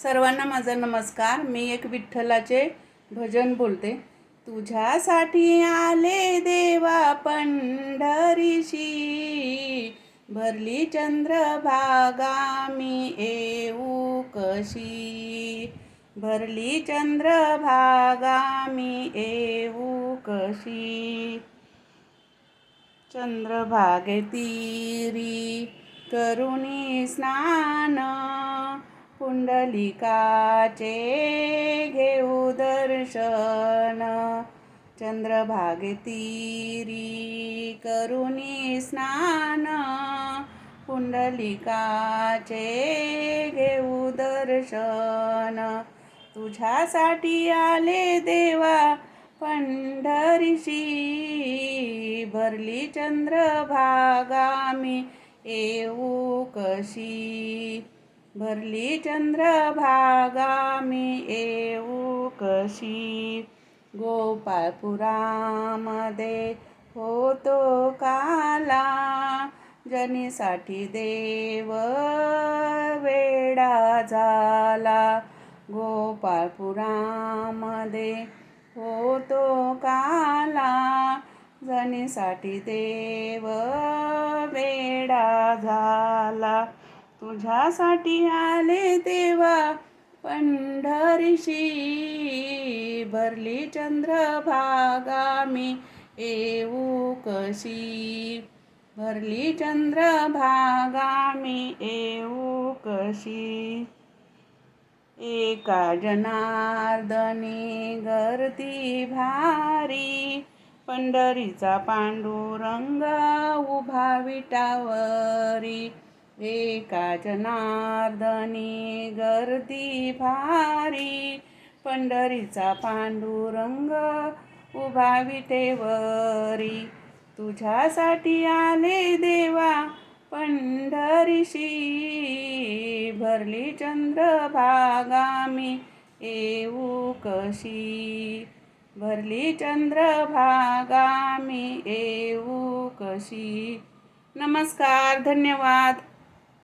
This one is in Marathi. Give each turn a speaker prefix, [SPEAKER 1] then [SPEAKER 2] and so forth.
[SPEAKER 1] सर्वांना माझा नमस्कार. मी एक विठ्ठलाचे भजन बोलते. तुझ्यासाठी आले देवा पंढरीशी, भरली चंद्रभागा मी येऊ कशी, भरली चंद्रभागा मी येऊ कशी. चंद्रभागे तीरी करुणी स्नान, पुंडलिकाचे घेऊ दर्शन. चंद्रभागे तीरी करुणी स्नान, पुंडलिकाचे घेऊ दर्शन. तुझ्यासाठी आले देवा पंढरीशी, भरली चंद्रभागा मी येऊ कशी, भरली चंद्रभागा मी येऊ कशी. गोपाळपुरामध्ये होतो काला, जनीसाठी देव वेडा झाला. गोपाळपुरामध्ये होतो काला, जनीसाठी देव वेडा झाला. तुझ्यासाठी आले देवा पंढरीशी, भरली चंद्रभागा मी येऊ कशी, भरली चंद्रभागा मी येऊ कशी. एका जनार्दनी गर्दी भारी, पंढरीचा पांडुरंग उभा विटावरी. एका जनार्दनी गर्दी भारी, पंढरीचा पांडुरंग उभा विटेवरी. तुझ्यासाठी आले देवा पंढरीशी, भरली चंद्रभागा मी येऊ कशी, भरली चंद्रभागा मी येऊ कशी. नमस्कार, धन्यवाद.